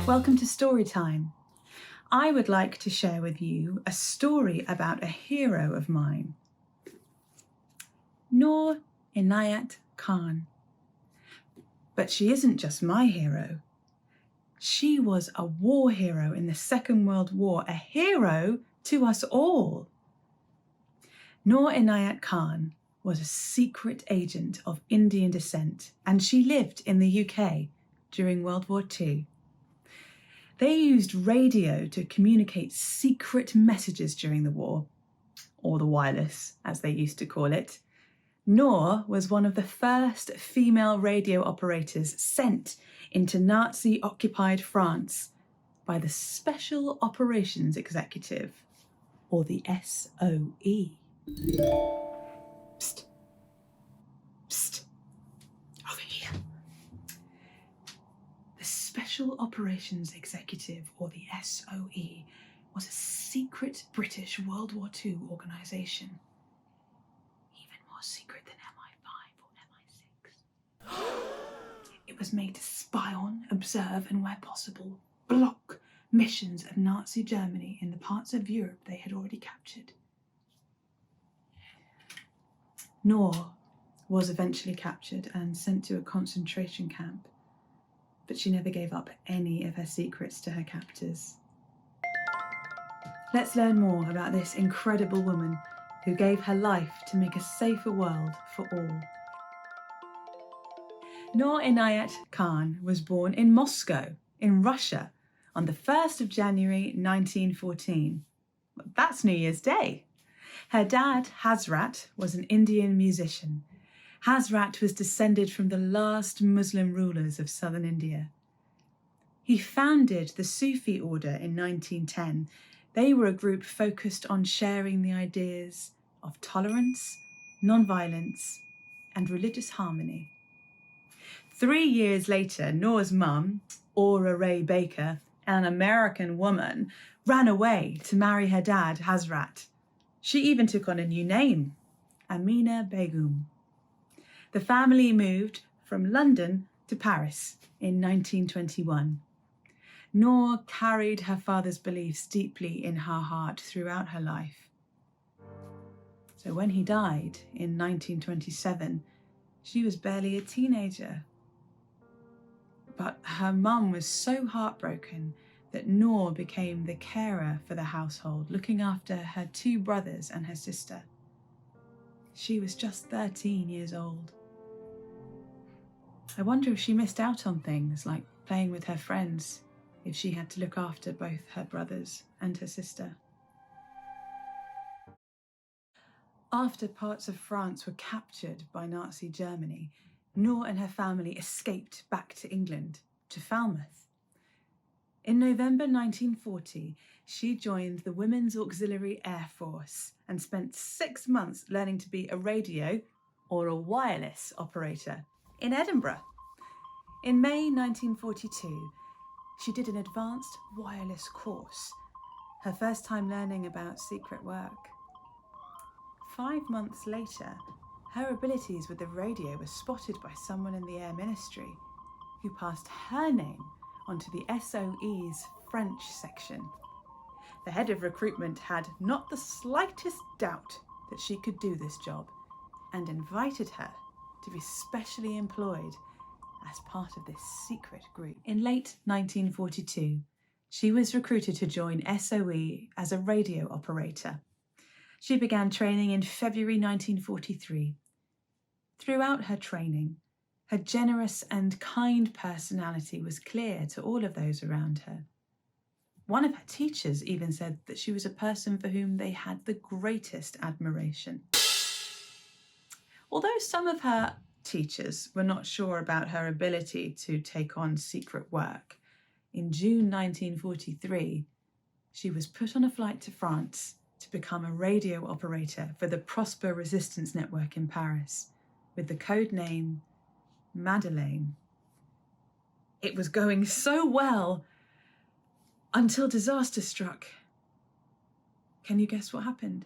Welcome to Storytime. I would like to share with you a story about a hero of mine, Noor Inayat Khan. But she isn't just my hero. She was a war hero in the Second World War, a hero to us all. Noor Inayat Khan was a secret agent of Indian descent, and she lived in the UK during World War II. They used radio to communicate secret messages during the war, or the wireless, as they used to call it. Noor was one of the first female radio operators sent into Nazi-occupied France by the Special Operations Executive, or the SOE. Psst. Psst. Over here. The Special Operations Executive, or the SOE, was a secret British World War II organisation. Even more secret than MI5 or MI6. It was made to spy on, observe, and where possible, block missions of Nazi Germany in the parts of Europe they had already captured. Noor was eventually captured and sent to a concentration camp, but she never gave up any of her secrets to her captors. Let's learn more about this incredible woman who gave her life to make a safer world for all. Noor Inayat Khan was born in Moscow, in Russia, on the 1st of January 1914. That's New Year's Day. Her dad, Hazrat, was an Indian musician. Hazrat was descended from the last Muslim rulers of southern India. He founded the Sufi order in 1910. They were a group focused on sharing the ideas of tolerance, non-violence, and religious harmony. 3 years later, Noor's mum, Aura Ray Baker, an American woman, ran away to marry her dad, Hazrat. She even took on a new name, Amina Begum. The family moved from London to Paris in 1921. Noor carried her father's beliefs deeply in her heart throughout her life. So when he died in 1927, she was barely a teenager. But her mum was so heartbroken that Noor became the carer for the household, looking after her 2 brothers and her sister. She was just 13 years old. I wonder if she missed out on things like playing with her friends, if she had to look after both her brothers and her sister. After parts of France were captured by Nazi Germany, Noor and her family escaped back to England, to Falmouth. In November 1940, she joined the Women's Auxiliary Air Force and spent 6 months learning to be a radio or a wireless operator in Edinburgh. In May 1942, she did an advanced wireless course, her first time learning about secret work. 5 months later, her abilities with the radio were spotted by someone in the Air Ministry, who passed her name onto the SOE's French section. The head of recruitment had not the slightest doubt that she could do this job and invited her to be specially employed as part of this secret group. In late 1942, she was recruited to join SOE as a radio operator. She began training in February 1943. Throughout her training, her generous and kind personality was clear to all of those around her. One of her teachers even said that she was a person for whom they had the greatest admiration. Although some of her teachers were not sure about her ability to take on secret work, in June 1943, she was put on a flight to France to become a radio operator for the Prosper Resistance Network in Paris, with the code name Madeleine. It was going so well until disaster struck. Can you guess what happened?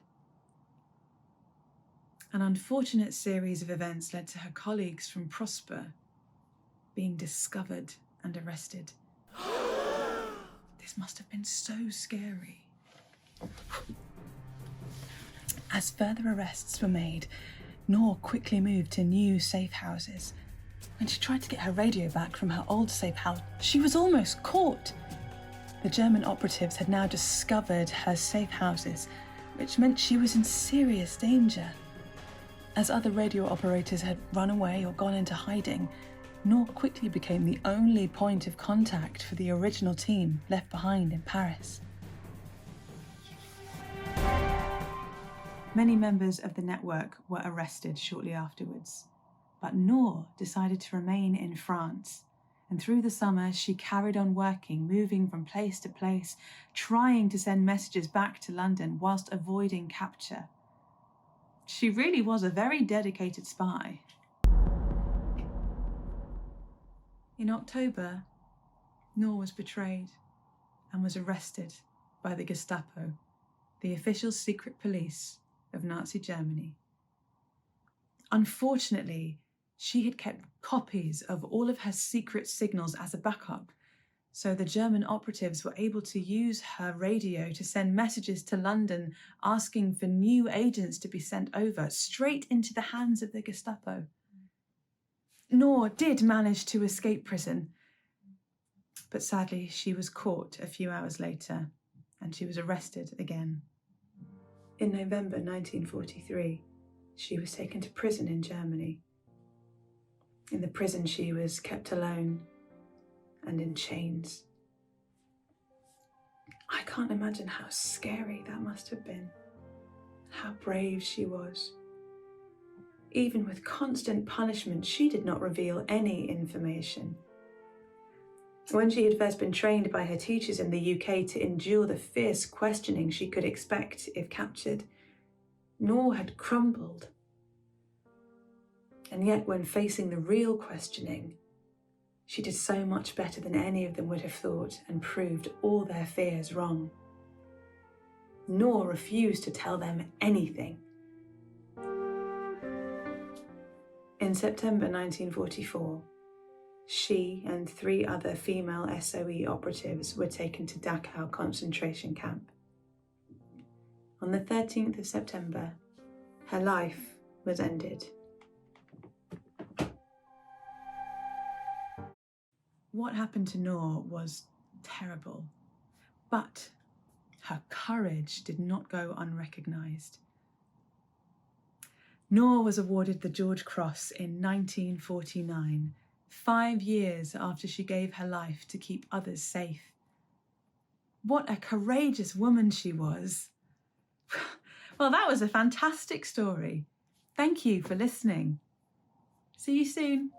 An unfortunate series of events led to her colleagues from Prosper being discovered and arrested. This must have been so scary. As further arrests were made, Noor quickly moved to new safe houses. When she tried to get her radio back from her old safe house, she was almost caught. The German operatives had now discovered her safe houses, which meant she was in serious danger. As other radio operators had run away or gone into hiding, Noor quickly became the only point of contact for the original team left behind in Paris. Many members of the network were arrested shortly afterwards, but Noor decided to remain in France, and through the summer she carried on working, moving from place to place, trying to send messages back to London whilst avoiding capture. She really was a very dedicated spy. In October, Noor was betrayed and was arrested by the Gestapo, the official secret police of Nazi Germany. Unfortunately, she had kept copies of all of her secret signals as a backup, so the German operatives were able to use her radio to send messages to London asking for new agents to be sent over, straight into the hands of the Gestapo. Noor did manage to escape prison, but sadly she was caught a few hours later and she was arrested again. In November 1943, she was taken to prison in Germany. In the prison she was kept alone and in chains. I can't imagine how scary that must have been, how brave she was. Even with constant punishment, she did not reveal any information. When she had first been trained by her teachers in the UK to endure the fierce questioning she could expect if captured, Noor had crumbled. And yet when facing the real questioning, she did so much better than any of them would have thought and proved all their fears wrong. Noor refused to tell them anything. In September 1944, she and 3 other female SOE operatives were taken to Dachau concentration camp. On the 13th of September, her life was ended. What happened to Noor was terrible, but her courage did not go unrecognised. Noor was awarded the George Cross in 1949, 5 years after she gave her life to keep others safe. What a courageous woman she was. Well, that was a fantastic story. Thank you for listening. See you soon.